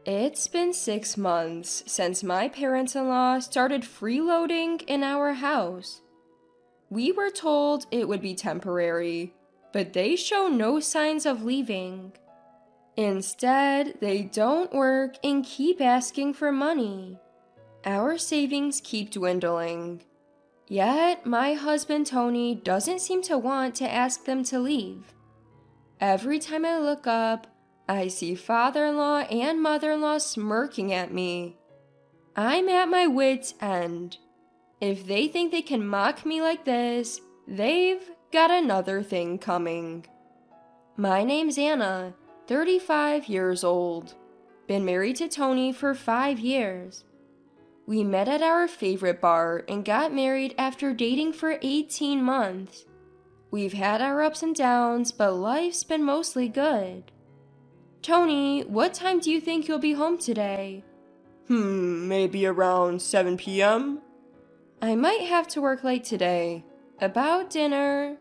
It's been 6 months since my parents-in-law started freeloading in our house. We were told it would be temporary, but they show no signs of leaving. Instead, they don't work and keep asking for money. Our savings keep dwindling. Yet, my husband Tony doesn't seem to want to ask them to leave. Every time I look up, I see father-in-law and mother-in-law smirking at me. I'm at my wit's end. If they think they can mock me like this, they've got another thing coming. My name's Anna, 35 years old. Been married to Tony for 5 years. We met at our favorite bar and got married after dating for 18 months. We've had our ups and downs, but life's been mostly good. Tony, what time do you think you'll be home today? Maybe around 7 p.m.? I might have to work late today. About dinner?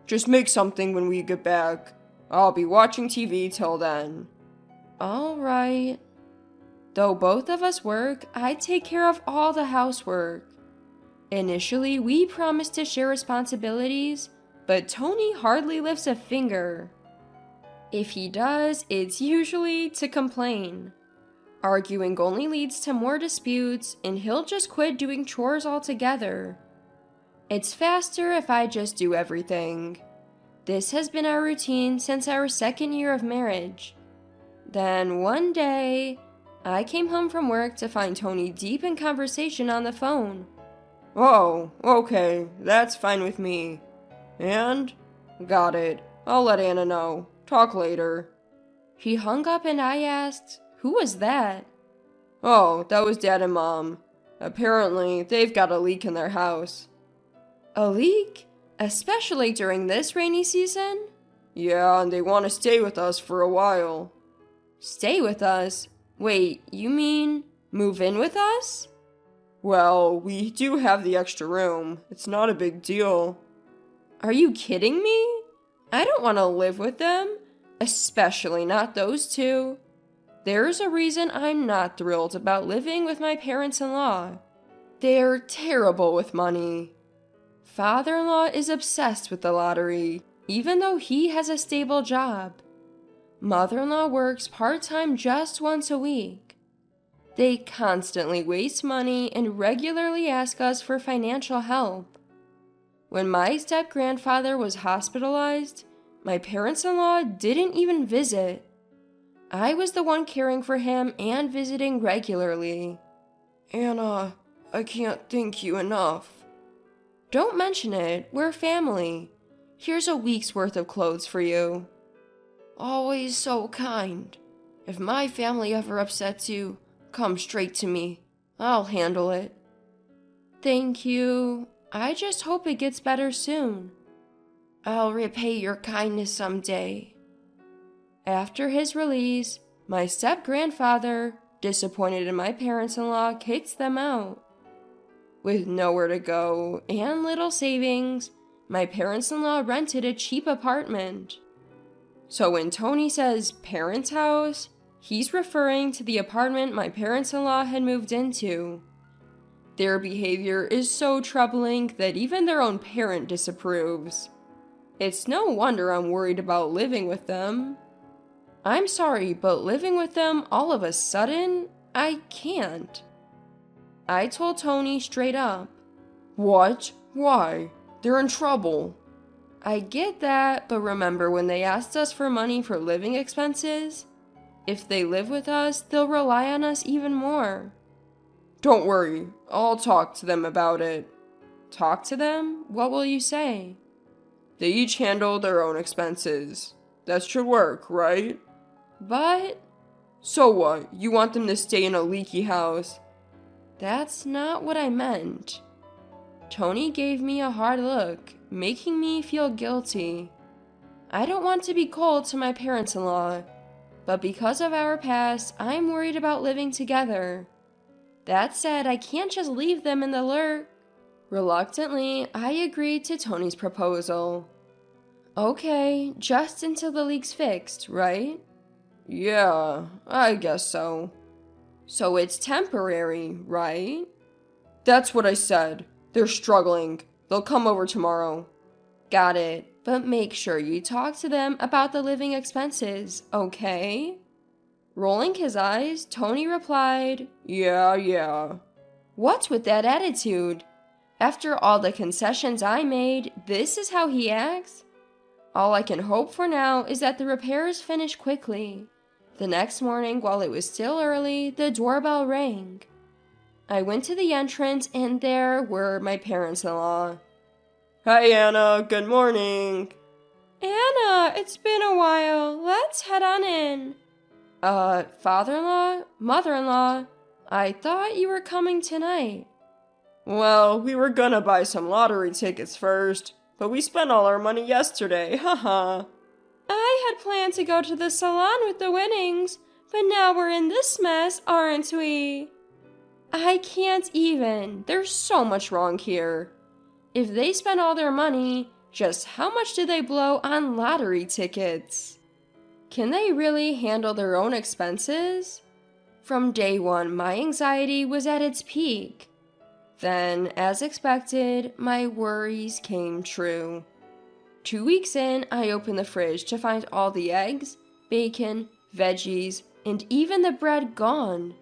Just make something when we get back. I'll be watching TV till then. All right. Though both of us work, I take care of all the housework. Initially, we promised to share responsibilities, but Tony hardly lifts a finger. If he does, it's usually to complain. Arguing only leads to more disputes, and he'll just quit doing chores altogether. It's faster if I just do everything. This has been our routine since our 2nd year of marriage. Then one day, I came home from work to find Tony deep in conversation on the phone. Oh, okay, that's fine with me. And? Got it. I'll let Anna know. Talk later. He hung up and I asked, "Who was that?" Oh, that was Dad and Mom. Apparently, they've got a leak in their house. A leak? Especially during this rainy season? Yeah, and they want to stay with us for a while. Stay with us? Wait, you mean move in with us? Well, we do have the extra room. It's not a big deal. Are you kidding me? I don't want to live with them, especially not those two. There's a reason I'm not thrilled about living with my parents-in-law. They're terrible with money. Father-in-law is obsessed with the lottery, even though he has a stable job. Mother-in-law works part-time just once a week. They constantly waste money and regularly ask us for financial help. When my step-grandfather was hospitalized, my parents-in-law didn't even visit. I was the one caring for him and visiting regularly. Anna, I can't thank you enough. Don't mention it, we're family. Here's a week's worth of clothes for you. Always so kind. If my family ever upsets you, come straight to me. I'll handle it. Thank you. I just hope it gets better soon. I'll repay your kindness someday. After his release, my step-grandfather, disappointed in my parents-in-law, kicked them out. With nowhere to go and little savings, my parents-in-law rented a cheap apartment. So when Tony says parents' house, he's referring to the apartment my parents-in-law had moved into. Their behavior is so troubling that even their own parent disapproves. It's no wonder I'm worried about living with them. I'm sorry, but living with them all of a sudden, I can't. I told Tony straight up. What? Why? They're in trouble. I get that, but remember when they asked us for money for living expenses? If they live with us, they'll rely on us even more. Don't worry, I'll talk to them about it. Talk to them? What will you say? They each handle their own expenses. That should work, right? But... So what? You want them to stay in a leaky house? That's not what I meant. Tony gave me a hard look, making me feel guilty. I don't want to be cold to my parents-in-law, but because of our past, I'm worried about living together. That said, I can't just leave them in the lurch. Reluctantly, I agreed to Tony's proposal. Okay, just until the leak's fixed, right? Yeah, I guess so. So it's temporary, right? That's what I said. They're struggling. They'll come over tomorrow. Got it. But make sure you talk to them about the living expenses, okay? Rolling his eyes, Tony replied, Yeah. "What's with that attitude? After all the concessions I made, this is how he acts? All I can hope for now is that the repairs finish quickly." The next morning, while it was still early, the doorbell rang. I went to the entrance, and there were my parents-in-law. Hi, Anna. Good morning. "Anna, it's been a while. Let's head on in." Father-in-law? Mother-in-law? I thought you were coming tonight." Well, we were gonna buy some lottery tickets first, but we spent all our money yesterday, haha. "I had planned to go to the salon with the winnings, but now we're in this mess, aren't we?" I can't even. There's so much wrong here. If they spent all their money, just how much did they blow on lottery tickets? Can they really handle their own expenses? From day one, my anxiety was at its peak. Then, as expected, my worries came true. 2 weeks in, I opened the fridge to find all the eggs, bacon, veggies, and even the bread gone.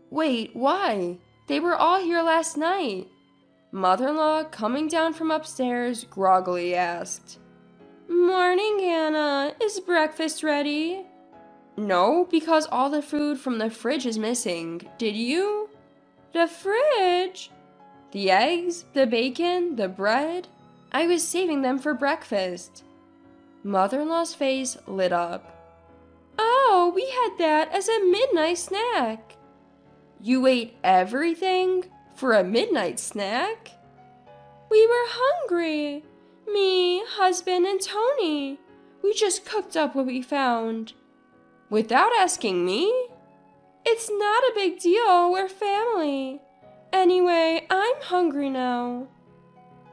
Wait, why? They were all here last night. Mother-in-law, coming down from upstairs, groggily asked, "Morning, Anna. Is breakfast ready?" "No, because all the food from the fridge is missing. Did you?" "The fridge?" "The eggs, the bacon, the bread. I was saving them for breakfast." Mother-in-law's face lit up. "Oh, we had that as a midnight snack." "You ate everything for a midnight snack?" "We were hungry. Me, husband, and Tony. We just cooked up what we found." "Without asking me?" "It's not a big deal. We're family. Anyway, I'm hungry now."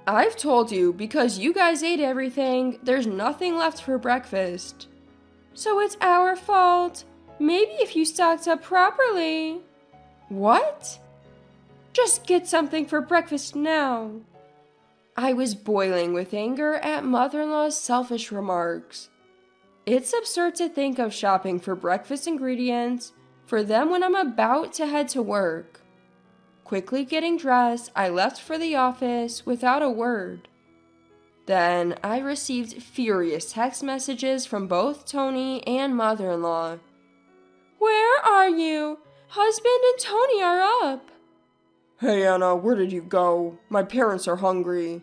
"I've told you, because you guys ate everything, there's nothing left for breakfast." "So it's our fault. Maybe if you stocked up properly." "What?" "Just get something for breakfast now." I was boiling with anger at mother-in-law's selfish remarks. It's absurd to think of shopping for breakfast ingredients for them when I'm about to head to work. Quickly getting dressed, I left for the office without a word. Then I received furious text messages from both Tony and mother-in-law. "Where are you? Husband and Tony are up." Hey, Anna, where did you go? My parents are hungry.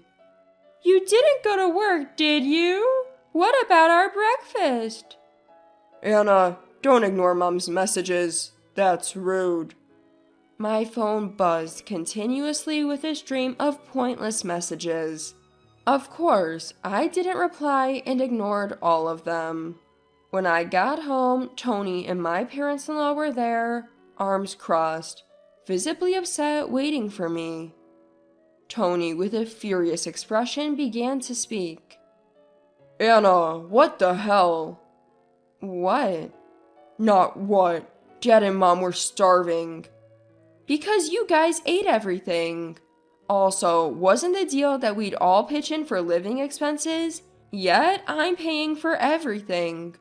"You didn't go to work, did you? What about our breakfast?" Anna, don't ignore Mom's messages. That's rude. My phone buzzed continuously with a stream of pointless messages. Of course, I didn't reply and ignored all of them. When I got home, Tony and my parents-in-law were there, arms crossed, visibly upset, waiting for me. Tony, with a furious expression, began to speak. Anna, what the hell? What? Not what. Dad and Mom were starving. Because you guys ate everything. Also, wasn't the deal that we'd all pitch in for living expenses? Yet I'm paying for everything.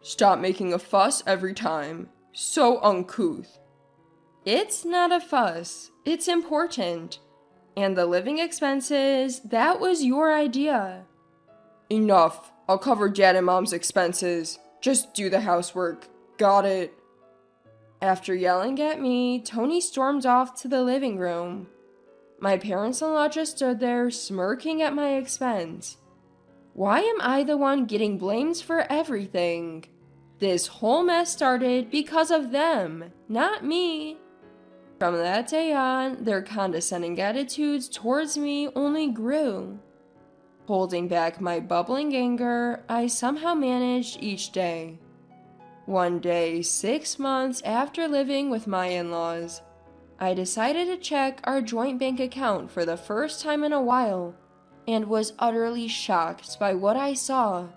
Stop making a fuss every time. So uncouth. It's not a fuss. It's important. And the living expenses, that was your idea. Enough. I'll cover Dad and Mom's expenses. Just do the housework. Got it? After yelling at me, Tony stormed off to the living room. My parents-in-law just stood there, smirking at my expense. Why am I the one getting blamed for everything? This whole mess started because of them, not me. From that day on, their condescending attitudes towards me only grew. Holding back my bubbling anger, I somehow managed each day. One day, 6 months after living with my in-laws, I decided to check our joint bank account for the first time in a while, and was utterly shocked by what I saw.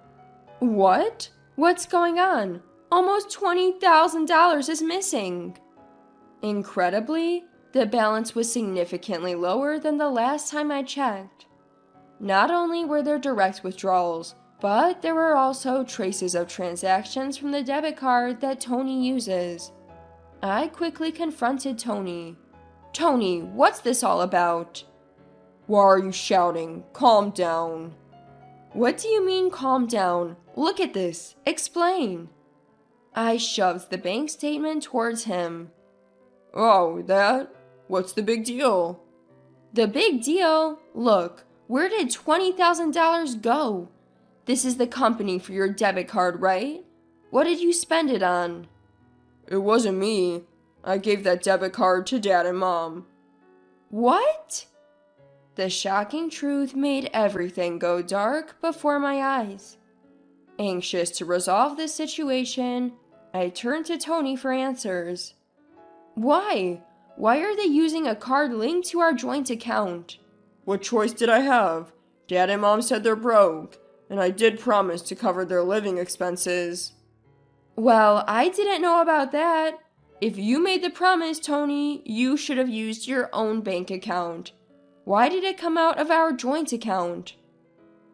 What? What's going on? Almost $20,000 is missing. Incredibly, the balance was significantly lower than the last time I checked. Not only were there direct withdrawals, but there were also traces of transactions from the debit card that Tony uses. I quickly confronted Tony. Tony, what's this all about? Why are you shouting? Calm down. What do you mean, calm down? Look at this. Explain. I shoved the bank statement towards him. Oh, that? What's the big deal? The big deal? Look, where did $20,000 go? This is the company for your debit card, right? What did you spend it on? It wasn't me. I gave that debit card to Dad and Mom. What? The shocking truth made everything go dark before my eyes. Anxious to resolve this situation, I turned to Tony for answers. Why? Why are they using a card linked to our joint account? What choice did I have? Dad and Mom said they're broke, and I did promise to cover their living expenses. Well, I didn't know about that. If you made the promise, Tony, you should have used your own bank account. Why did it come out of our joint account?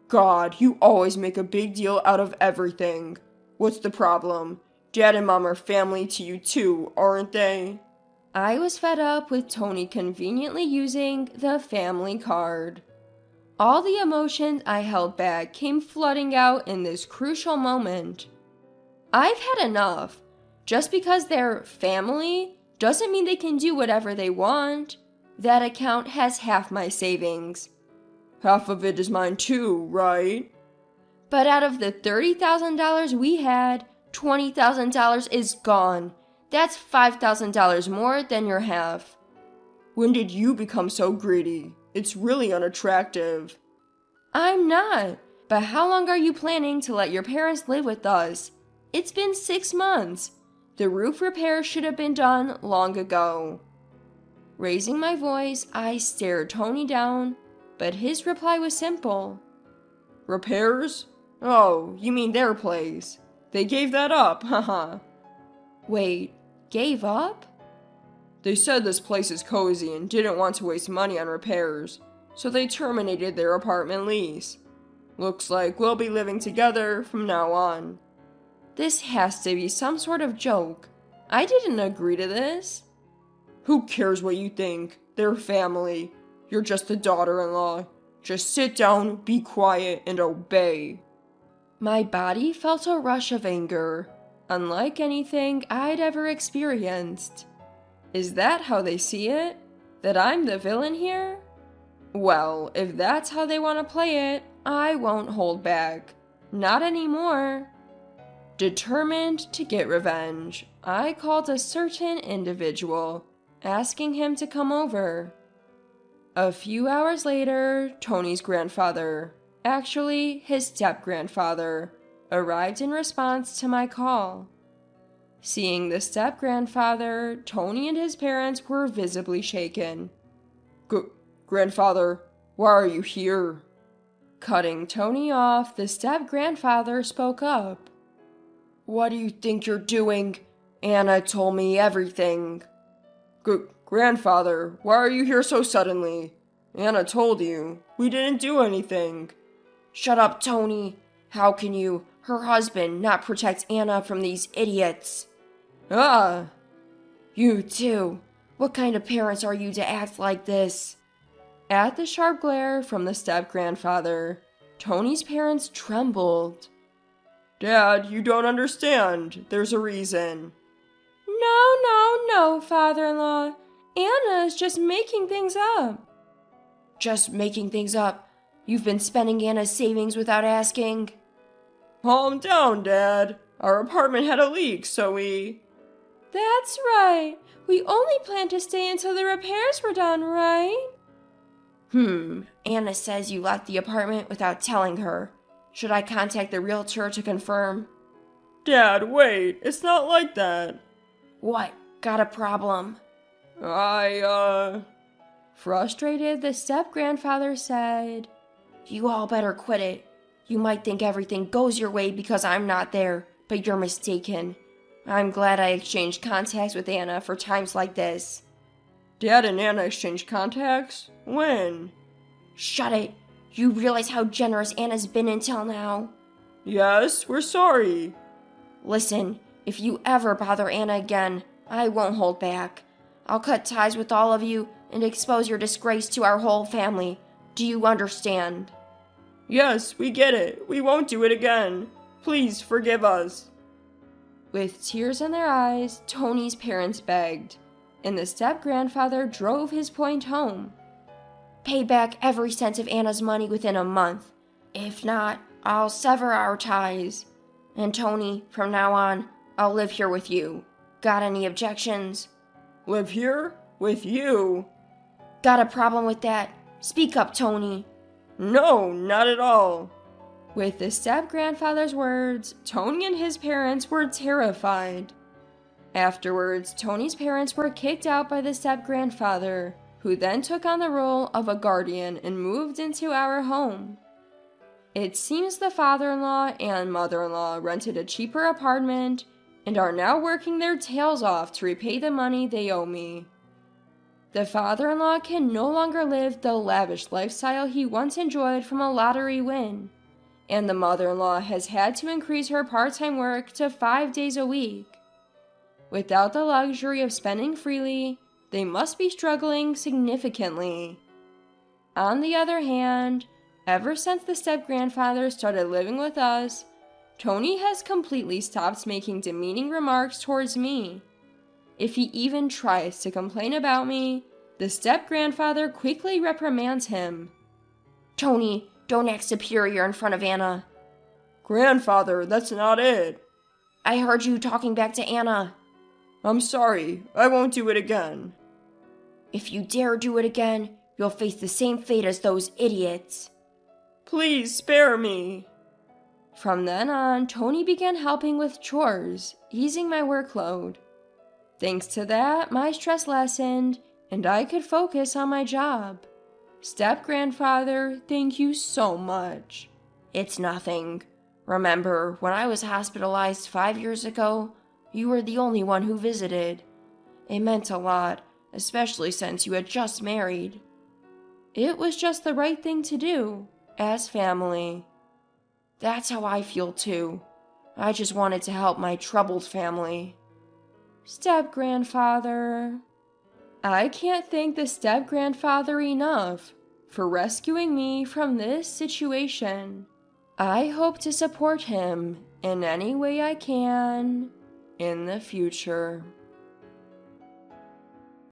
God, you always make a big deal out of everything. What's the problem? Dad and Mom are family to you too, aren't they? I was fed up with Tony conveniently using the family card. All the emotions I held back came flooding out in this crucial moment. I've had enough. Just because they're family doesn't mean they can do whatever they want. That account has half my savings. Half of it is mine too, right? But out of the $30,000 we had, $20,000 is gone. That's $5,000 more than your half. When did you become so greedy? It's really unattractive. I'm not. But how long are you planning to let your parents live with us? It's been 6 months. The roof repair should have been done long ago. Raising my voice, I stared Tony down, but his reply was simple. Repairs? Oh, you mean their place. They gave that up, haha. Wait, gave up? They said this place is cozy and didn't want to waste money on repairs, so they terminated their apartment lease. Looks like we'll be living together from now on. This has to be some sort of joke. I didn't agree to this. Who cares what you think? They're family. You're just the daughter-in-law. Just sit down, be quiet, and obey. My body felt a rush of anger, unlike anything I'd ever experienced. Is that how they see it? That I'm the villain here? Well, if that's how they want to play it, I won't hold back. Not anymore. Determined to get revenge, I called a certain individual, asking him to come over. A few hours later, Tony's grandfather, actually his step-grandfather, arrived in response to my call. Seeing the step-grandfather, Tony and his parents were visibly shaken. Grandfather, why are you here? Cutting Tony off, the step-grandfather spoke up. What do you think you're doing? Anna told me everything. Grandfather, why are you here so suddenly? Anna told you. We didn't do anything. Shut up, Tony. How can you, her husband, not protect Anna from these idiots? Ah! You too. What kind of parents are you to act like this? At the sharp glare from the step-grandfather, Tony's parents trembled. Dad, you don't understand. There's a reason. No, father-in-law. Anna is just making things up. Just making things up? You've been spending Anna's savings without asking? Calm down, Dad. Our apartment had a leak, so we... That's right. We only planned to stay until the repairs were done, right? Anna says you left the apartment without telling her. Should I contact the realtor to confirm? Dad, wait. It's not like that. What? Got a problem? Frustrated, the step-grandfather said, You all better quit it. You might think everything goes your way because I'm not there, but you're mistaken. I'm glad I exchanged contacts with Anna for times like this. Dad and Anna exchanged contacts? When? Shut it! You realize how generous Anna's been until now? Yes, we're sorry. Listen, if you ever bother Anna again, I won't hold back. I'll cut ties with all of you and expose your disgrace to our whole family. Do you understand? Yes, we get it. We won't do it again. Please forgive us. With tears in their eyes, Tony's parents begged, and the step-grandfather drove his point home. Pay back every cent of Anna's money within a month. If not, I'll sever our ties. And Tony, from now on, I'll live here with you. Got any objections? Live here? With you? Got a problem with that? Speak up, Tony. No, not at all. With the step-grandfather's words, Tony and his parents were terrified. Afterwards, Tony's parents were kicked out by the step-grandfather, who then took on the role of a guardian and moved into our home. It seems the father-in-law and mother-in-law rented a cheaper apartment and are now working their tails off to repay the money they owe me. The father-in-law can no longer live the lavish lifestyle he once enjoyed from a lottery win, and the mother-in-law has had to increase her part-time work to 5 days a week. Without the luxury of spending freely, they must be struggling significantly. On the other hand, ever since the step-grandfather started living with us, Tony has completely stopped making demeaning remarks towards me. If he even tries to complain about me, the step-grandfather quickly reprimands him. Tony, don't act superior in front of Anna. Grandfather, that's not it. I heard you talking back to Anna. I'm sorry, I won't do it again. If you dare do it again, you'll face the same fate as those idiots. Please spare me. From then on, Tony began helping with chores, easing my workload. Thanks to that, my stress lessened, and I could focus on my job. Step-grandfather, thank you so much. It's nothing. Remember, when I was hospitalized 5 years ago, you were the only one who visited. It meant a lot, especially since you had just married. It was just the right thing to do, as family. That's how I feel too. I just wanted to help my troubled family. Step-grandfather. I can't thank the step-grandfather enough for rescuing me from this situation. I hope to support him in any way I can in the future.